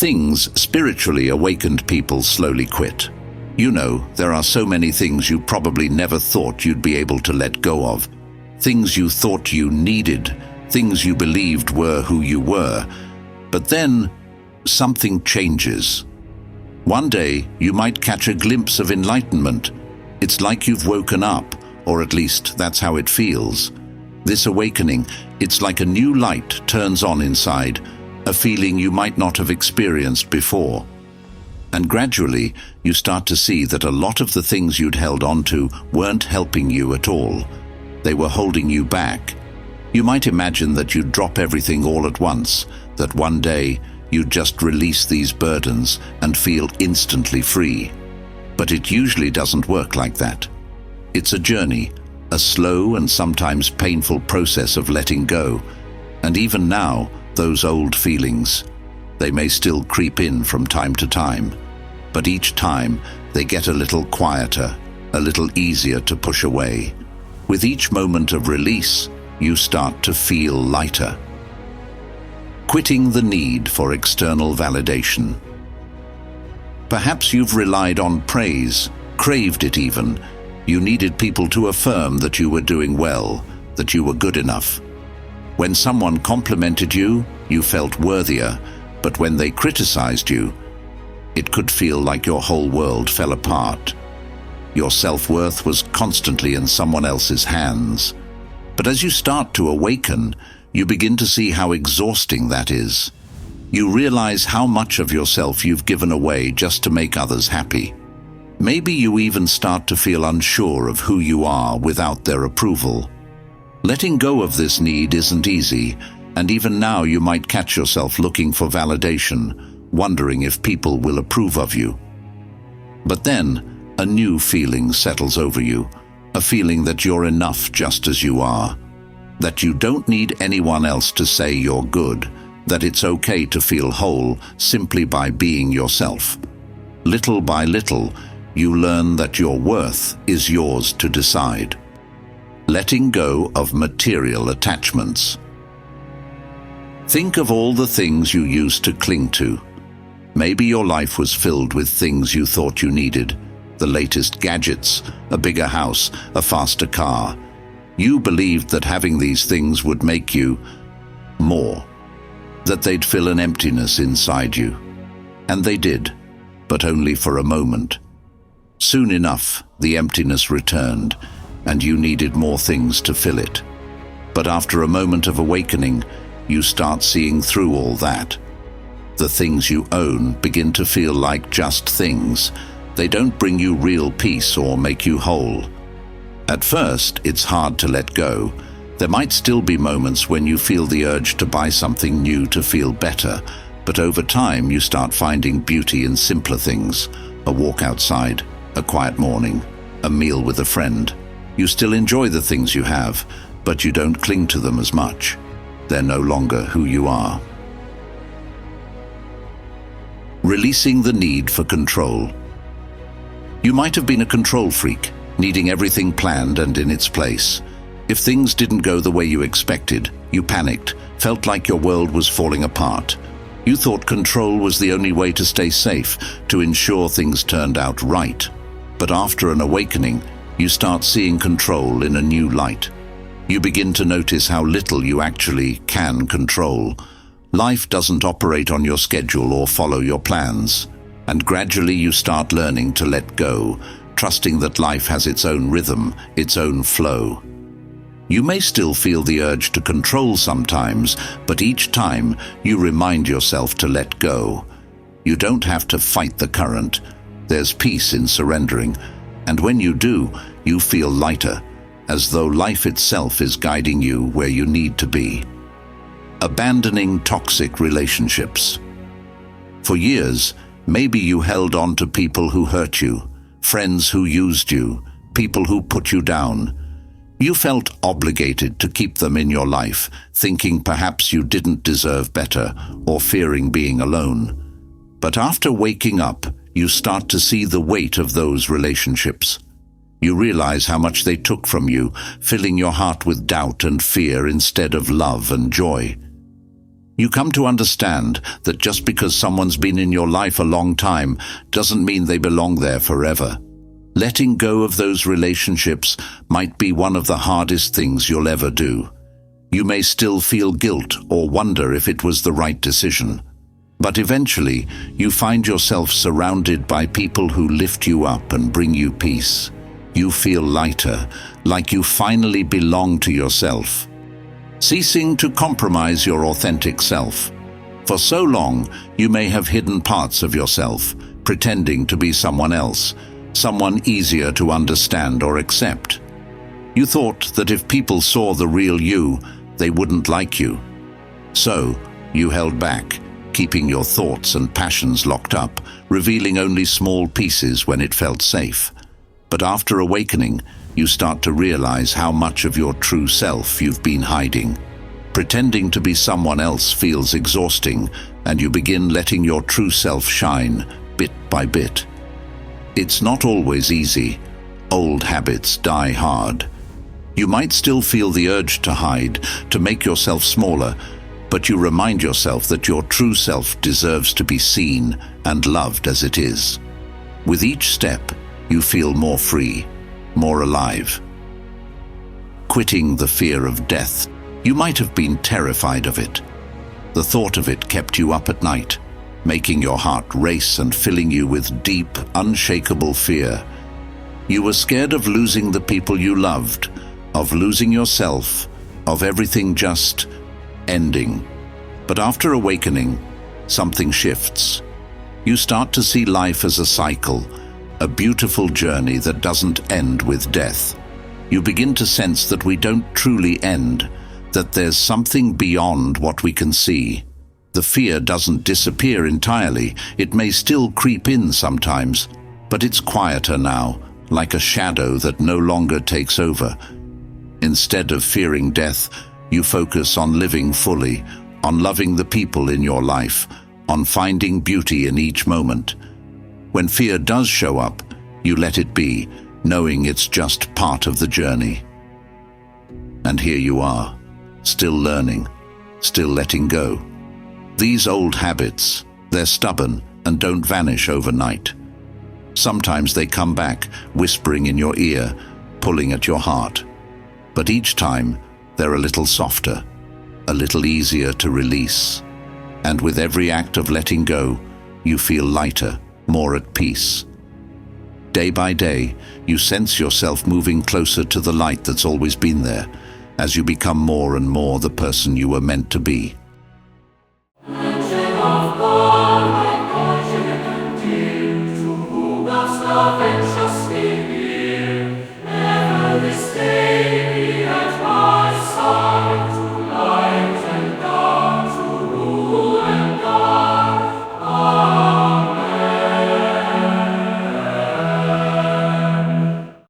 things spiritually awakened people slowly quit. You know, there are so many things you probably never thought you'd be able to let go of. Things you thought you needed, things you believed were who you were. But then, something changes. One day, you might catch a glimpse of enlightenment. It's like you've woken up, or at least that's how it feels. This awakening, it's like a new light turns on inside, a feeling you might not have experienced before. And gradually, you start to see that a lot of the things you'd held on to weren't helping you at all. They were holding you back. You might imagine that you'd drop everything all at once, that one day you'd just release these burdens and feel instantly free. But it usually doesn't work like that. It's a journey, a slow and sometimes painful process of letting go. And even now, those old feelings, they may still creep in from time to time. But each time, they get a little quieter, a little easier to push away. With each moment of release, you start to feel lighter. Quitting the need for external validation. Perhaps you've relied on praise, craved it even. You needed people to affirm that you were doing well, that you were good enough. When someone complimented you, you felt worthier, but when they criticized you, it could feel like your whole world fell apart. Your self-worth was constantly in someone else's hands. But as you start to awaken, you begin to see how exhausting that is. You realize how much of yourself you've given away just to make others happy. Maybe you even start to feel unsure of who you are without their approval. Letting go of this need isn't easy, and even now you might catch yourself looking for validation, wondering if people will approve of you. But then, a new feeling settles over you, a feeling that you're enough just as you are, that you don't need anyone else to say you're good, that it's okay to feel whole simply by being yourself. Little by little, you learn that your worth is yours to decide. Letting go of material attachments. Think of all the things you used to cling to. Maybe your life was filled with things you thought you needed, the latest gadgets, a bigger house, a faster car. You believed that having these things would make you more, that they'd fill an emptiness inside you. And they did, but only for a moment. Soon enough, the emptiness returned, and you needed more things to fill it. But after a moment of awakening, you start seeing through all that. The things you own begin to feel like just things. They don't bring you real peace or make you whole. At first, it's hard to let go. There might still be moments when you feel the urge to buy something new to feel better, but over time you start finding beauty in simpler things. A walk outside, a quiet morning, a meal with a friend. You still enjoy the things you have, but you don't cling to them as much. They're no longer who you are. Releasing the need for control. You might have been a control freak, needing everything planned and in its place. If things didn't go the way you expected, you panicked, felt like your world was falling apart. You thought control was the only way to stay safe, to ensure things turned out right. But after an awakening, you start seeing control in a new light. You begin to notice how little you actually can control. Life doesn't operate on your schedule or follow your plans. And gradually you start learning to let go, trusting that life has its own rhythm, its own flow. You may still feel the urge to control sometimes, but each time you remind yourself to let go. You don't have to fight the current. There's peace in surrendering. And when you do, you feel lighter, as though life itself is guiding you where you need to be. Abandoning toxic relationships. For years, maybe you held on to people who hurt you, friends who used you, people who put you down. You felt obligated to keep them in your life, thinking perhaps you didn't deserve better or fearing being alone. But after waking up, you start to see the weight of those relationships. You realize how much they took from you, filling your heart with doubt and fear instead of love and joy. You come to understand that just because someone's been in your life a long time doesn't mean they belong there forever. Letting go of those relationships might be one of the hardest things you'll ever do. You may still feel guilt or wonder if it was the right decision. But eventually, you find yourself surrounded by people who lift you up and bring you peace. You feel lighter, like you finally belong to yourself. Ceasing to compromise your authentic self. For so long, you may have hidden parts of yourself, pretending to be someone else, someone easier to understand or accept. You thought that if people saw the real you, they wouldn't like you. So, you held back, keeping your thoughts and passions locked up, revealing only small pieces when it felt safe. But after awakening, you start to realize how much of your true self you've been hiding. Pretending to be someone else feels exhausting, and you begin letting your true self shine, bit by bit. It's not always easy. Old habits die hard. You might still feel the urge to hide, to make yourself smaller, but you remind yourself that your true self deserves to be seen and loved as it is. With each step, you feel more free, more alive. Quitting the fear of death. You might have been terrified of it. The thought of it kept you up at night, making your heart race and filling you with deep, unshakable fear. You were scared of losing the people you loved, of losing yourself, of everything just ending. But after awakening, something shifts. You start to see life as a cycle, a beautiful journey that doesn't end with death. You begin to sense that we don't truly end, that there's something beyond what we can see. The fear doesn't disappear entirely. It may still creep in sometimes, but it's quieter now, like a shadow that no longer takes over. Instead of fearing death, you focus on living fully, on loving the people in your life, on finding beauty in each moment. When fear does show up, you let it be, knowing it's just part of the journey. And here you are, still learning, still letting go. These old habits, they're stubborn and don't vanish overnight. Sometimes they come back, whispering in your ear, pulling at your heart. But each time, they're a little softer, a little easier to release. And with every act of letting go, you feel lighter, more at peace. Day by day, you sense yourself moving closer to the light that's always been there, as you become more and more the person you were meant to be.